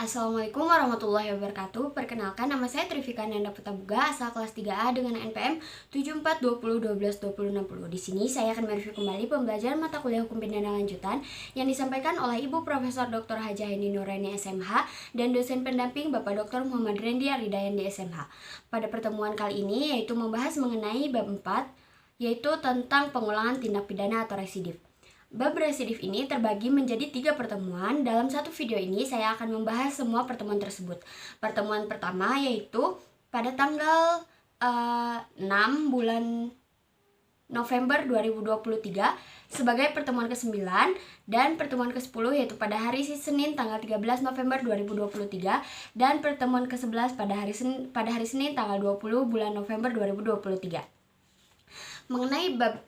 Assalamualaikum warahmatullahi wabarakatuh. Perkenalkan, nama saya Trifika Nanda Putabuga, asal kelas 3A dengan NPM 7420122060. Di sini saya akan mereview kembali pembelajaran mata kuliah hukum pidana lanjutan yang disampaikan oleh Ibu Profesor Dr. Haja Heni Nurani SMH dan dosen pendamping Bapak Dr. Muhammad Rendi Aridayan di SMH. Pada pertemuan kali ini yaitu membahas mengenai bab 4, yaitu tentang pengulangan tindak pidana atau residif. Bab residif ini terbagi menjadi 3 pertemuan. Dalam satu video ini saya akan membahas semua pertemuan tersebut. Pertemuan pertama yaitu pada tanggal 6 bulan November 2023 sebagai pertemuan ke-9, dan pertemuan ke-10 yaitu pada hari Senin tanggal 13 November 2023, dan pertemuan ke-11 pada hari Senin tanggal 20 bulan November 2023. Mengenai bab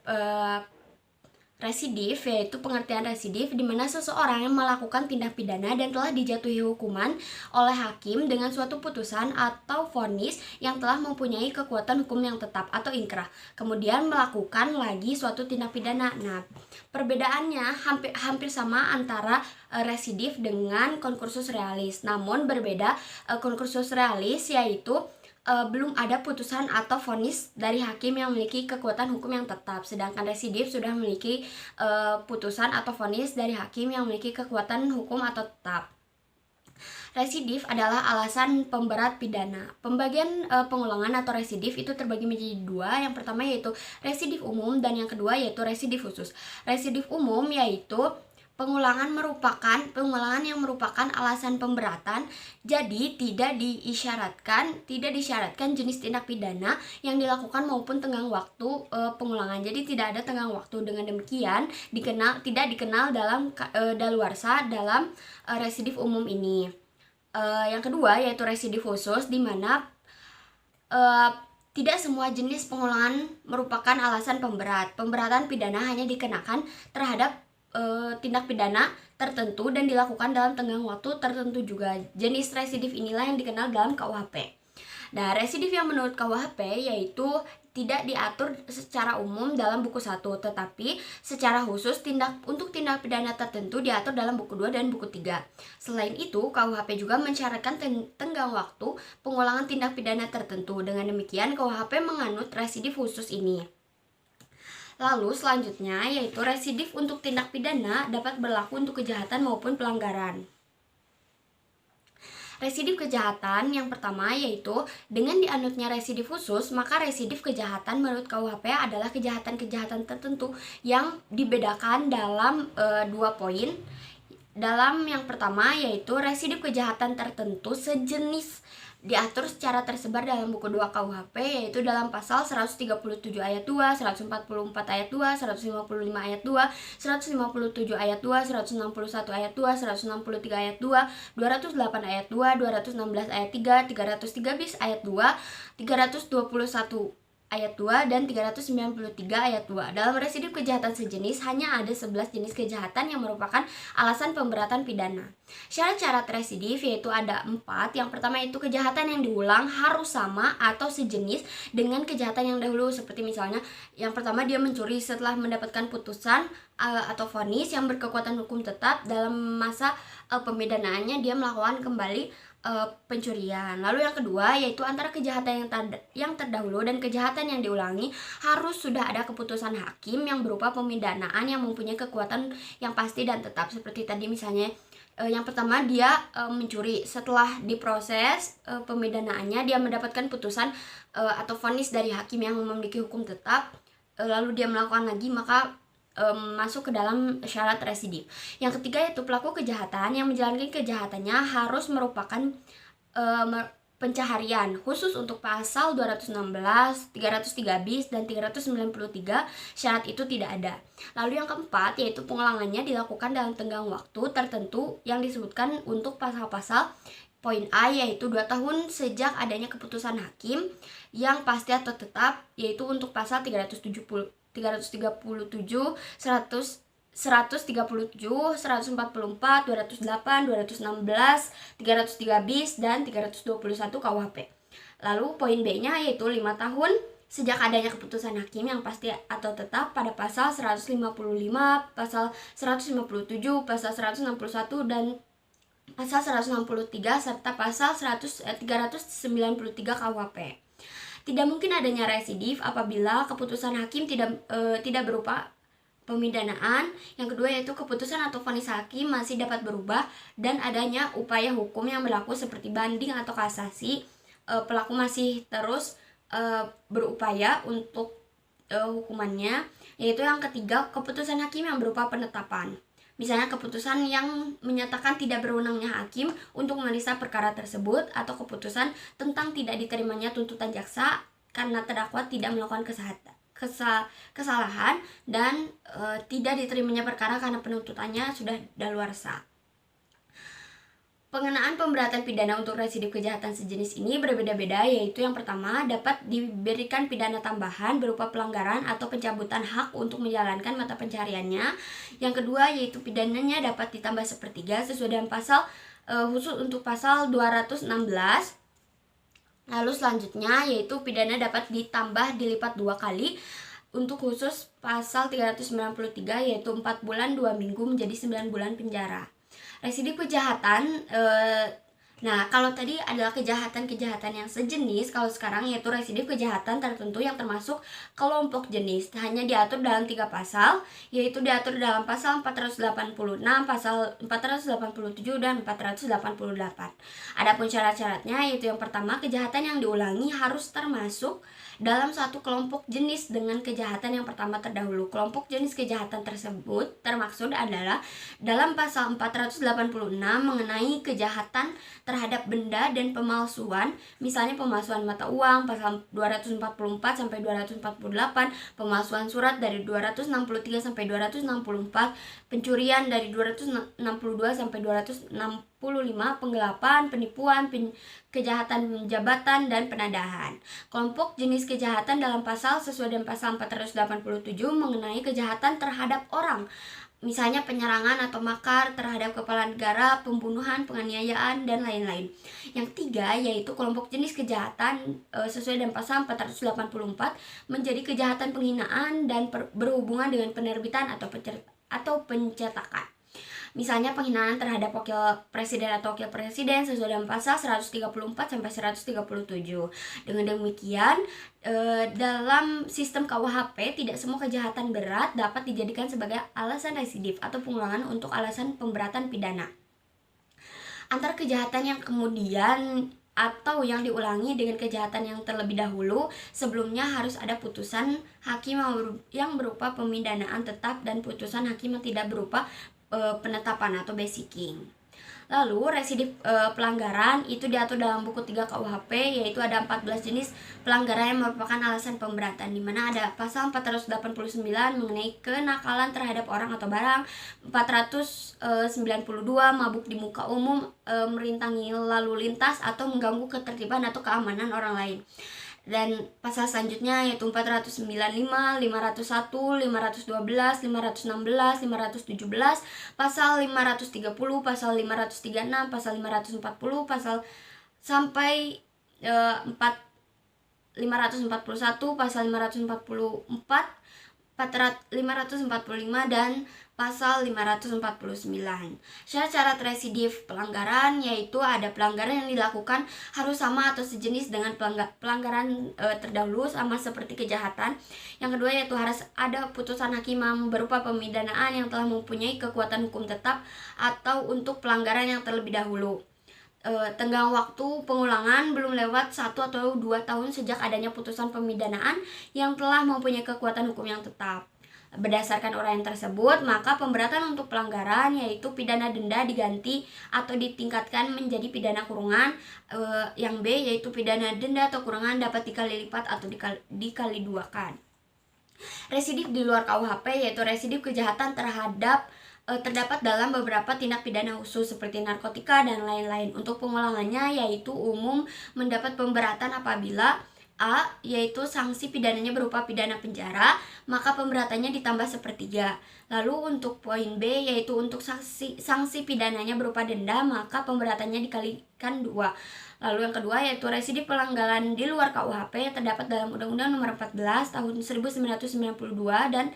residif, yaitu pengertian residif di mana seseorang yang melakukan tindak pidana dan telah dijatuhi hukuman oleh hakim dengan suatu putusan atau vonis yang telah mempunyai kekuatan hukum yang tetap atau inkrah, kemudian melakukan lagi suatu tindak pidana. Nah, perbedaannya hampir sama antara residif dengan concursus realis. Namun berbeda, concursus realis yaitu belum ada putusan atau vonis dari hakim yang memiliki kekuatan hukum yang tetap, sedangkan residif sudah memiliki putusan atau vonis dari hakim yang memiliki kekuatan hukum atau tetap. Residif adalah alasan pemberat pidana. Pembagian pengulangan atau residif itu terbagi menjadi 2. Yang pertama yaitu residif umum dan yang kedua yaitu residif khusus. Residif umum yaitu pengulangan yang merupakan alasan pemberatan, jadi tidak disyaratkan jenis tindak pidana yang dilakukan maupun tenggang waktu pengulangan. Jadi tidak ada tenggang waktu. Dengan demikian tidak dikenal dalam daluarsa dalam residif umum ini. Yang kedua yaitu residif khusus, di mana tidak semua jenis pengulangan merupakan alasan pemberat. Pemberatan pidana hanya dikenakan terhadap tindak pidana tertentu dan dilakukan dalam tenggang waktu tertentu juga. Jenis residif inilah yang dikenal dalam KUHP. Nah, residif yang menurut KUHP yaitu tidak diatur secara umum dalam buku 1, tetapi secara khusus untuk tindak pidana tertentu diatur dalam buku 2 dan buku 3. Selain itu, KUHP juga mensyaratkan tenggang waktu pengulangan tindak pidana tertentu. Dengan demikian, KUHP menganut residif khusus ini. Lalu selanjutnya yaitu residif untuk tindak pidana dapat berlaku untuk kejahatan maupun pelanggaran. Residif kejahatan yang pertama yaitu dengan dianutnya residif khusus, maka residif kejahatan menurut KUHP adalah kejahatan-kejahatan tertentu yang dibedakan dalam 2 poin. Dalam yang pertama yaitu residif kejahatan tertentu sejenis diatur secara tersebar dalam buku 2 KUHP, yaitu dalam pasal 137 ayat 2, 144 ayat 2, 155 ayat 2, 157 ayat 2, 161 ayat 2, 163 ayat 2, 208 ayat 2, 216 ayat 3, 303 bis ayat 2, 321 ayat 2, dan 393 ayat 2. Dalam residif kejahatan sejenis hanya ada 11 jenis kejahatan yang merupakan alasan pemberatan pidana. Syarat-syarat residif yaitu ada 4. Yang pertama itu kejahatan yang diulang harus sama atau sejenis dengan kejahatan yang dahulu. Seperti misalnya yang pertama dia mencuri setelah mendapatkan putusan atau vonis yang berkekuatan hukum tetap, dalam masa pemidanaannya dia melakukan kembali pencurian. Lalu yang kedua yaitu antara kejahatan yang terdahulu dan kejahatan yang diulangi harus sudah ada keputusan hakim yang berupa pemidanaan yang mempunyai kekuatan yang pasti dan tetap. Seperti tadi misalnya yang pertama dia mencuri, setelah diproses pemidanaannya dia mendapatkan putusan atau vonis dari hakim yang memiliki hukum tetap, lalu dia melakukan lagi, maka masuk ke dalam syarat residif. Yang ketiga yaitu pelaku kejahatan yang menjalankan kejahatannya harus merupakan pencaharian. Khusus untuk pasal 216, 303 bis, dan 393 syarat itu tidak ada. Lalu yang keempat yaitu pengulangannya dilakukan dalam tenggang waktu tertentu yang disebutkan untuk pasal-pasal. Poin A yaitu 2 tahun sejak adanya keputusan hakim yang pasti atau tetap, yaitu untuk pasal 337, 137, 137, 144, 208, 216, 303 bis, dan 321 KUHP. Lalu poin B-nya yaitu 5 tahun sejak adanya keputusan hakim yang pasti atau tetap pada pasal 155, pasal 157, pasal 161, dan pasal 163 serta pasal 393 KUHP. Tidak mungkin adanya residif apabila keputusan hakim tidak berupa pemidanaan. Yang kedua yaitu keputusan atau vonis hakim masih dapat berubah dan adanya upaya hukum yang berlaku seperti banding atau kasasi. Pelaku masih terus berupaya untuk hukumannya. Yaitu yang ketiga, keputusan hakim yang berupa penetapan. Misalnya keputusan yang menyatakan tidak berwenangnya hakim untuk memeriksa perkara tersebut, atau keputusan tentang tidak diterimanya tuntutan jaksa karena terdakwa tidak melakukan kesalahan dan tidak diterimanya perkara karena penuntutannya sudah daluarsa. Pengenaan pemberatan pidana untuk residif kejahatan sejenis ini berbeda-beda, yaitu yang pertama dapat diberikan pidana tambahan berupa pelanggaran atau pencabutan hak untuk menjalankan mata pencahariannya. Yang kedua yaitu pidananya dapat ditambah sepertiga sesuai dengan pasal khusus untuk pasal 216. Lalu selanjutnya yaitu pidana dapat ditambah dilipat 2 kali untuk khusus pasal 393 yaitu 4 bulan 2 minggu menjadi 9 bulan penjara. Residif kejahatan, nah kalau tadi adalah kejahatan-kejahatan yang sejenis, kalau sekarang yaitu residif kejahatan tertentu yang termasuk kelompok jenis. Hanya diatur dalam 3 pasal, yaitu diatur dalam pasal 486, pasal 487, dan 488. Adapun syarat-syaratnya yaitu yang pertama, kejahatan yang diulangi harus termasuk dalam satu kelompok jenis dengan kejahatan yang pertama terdahulu. Kelompok jenis kejahatan tersebut termaksud adalah dalam pasal 486 mengenai kejahatan terhadap benda dan pemalsuan, misalnya pemalsuan mata uang pasal 244 sampai 248, pemalsuan surat dari 263 sampai 264, pencurian dari 262 sampai 265, penggelapan, penipuan, kejahatan jabatan, dan penadahan. Kelompok jenis kejahatan dalam pasal sesuai dengan pasal 487 mengenai kejahatan terhadap orang, misalnya penyerangan atau makar terhadap kepala negara, pembunuhan, penganiayaan, dan lain-lain. Yang tiga yaitu kelompok jenis kejahatan sesuai dengan pasal 484 menjadi kejahatan penghinaan dan berhubungan dengan penerbitan atau pencetakan. Misalnya penghinaan terhadap wakil presiden atau wakil presiden sesuai dengan pasal 134 sampai 137. Dengan demikian, dalam sistem KUHP tidak semua kejahatan berat dapat dijadikan sebagai alasan residif atau pengulangan untuk alasan pemberatan pidana. Antara kejahatan yang kemudian atau yang diulangi dengan kejahatan yang terlebih dahulu sebelumnya harus ada putusan hakim yang berupa pemidanaan tetap dan putusan hakim yang tidak berupa penetapan atau basicking. Lalu residif pelanggaran itu diatur dalam buku 3 KUHP, yaitu ada 14 jenis pelanggaran yang merupakan alasan pemberatan, di mana ada pasal 489 mengenai kenakalan terhadap orang atau barang, 492 mabuk di muka umum, merintangi lalu lintas atau mengganggu ketertiban atau keamanan orang lain. Dan pasal selanjutnya yaitu 495, 501, 512, 516, 517, pasal 530, pasal 536, pasal 540, pasal sampai 541, pasal 544, 545, dan pasal 549. Syarat-syarat residif pelanggaran yaitu ada pelanggaran yang dilakukan harus sama atau sejenis dengan pelanggaran terdahulu sama seperti kejahatan. Yang kedua yaitu harus ada putusan hakim yang berupa pemidanaan yang telah mempunyai kekuatan hukum tetap atau untuk pelanggaran yang terlebih dahulu. Tenggang waktu pengulangan belum lewat 1 atau 2 tahun sejak adanya putusan pemidanaan yang telah mempunyai kekuatan hukum yang tetap. Berdasarkan uraian tersebut, maka pemberatan untuk pelanggaran yaitu pidana denda diganti atau ditingkatkan menjadi pidana kurungan. Yang B yaitu pidana denda atau kurungan dapat dikali lipat atau dikali duakan. Residif di luar KUHP yaitu residif kejahatan terdapat dalam beberapa tindak pidana khusus seperti narkotika dan lain-lain. Untuk pengulangannya yaitu umum mendapat pemberatan apabila A. Yaitu sanksi pidananya berupa pidana penjara, maka pemberatannya ditambah sepertiga. Lalu untuk poin B yaitu untuk sanksi pidananya berupa denda, maka pemberatannya dikalikan 2. Lalu yang kedua yaitu residif pelanggaran di luar KUHP yang terdapat dalam Undang-Undang Nomor 14 Tahun 1992 dan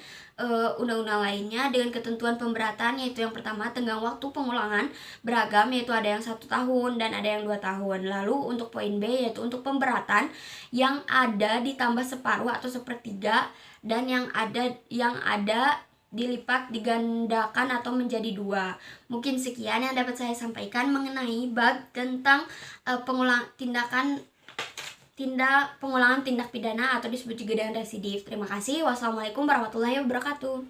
undang-undang lainnya dengan ketentuan pemberatan, yaitu yang pertama tenggang waktu pengulangan beragam, yaitu ada yang 1 tahun dan ada yang 2 tahun. Lalu untuk poin B yaitu untuk pemberatan yang ada ditambah separuh atau sepertiga dan yang ada dilipat, digandakan atau menjadi 2. Mungkin sekian yang dapat saya sampaikan mengenai bab tentang pengulangan tindak pidana atau disebut juga dengan residif. Terima kasih. Wassalamualaikum warahmatullahi wabarakatuh.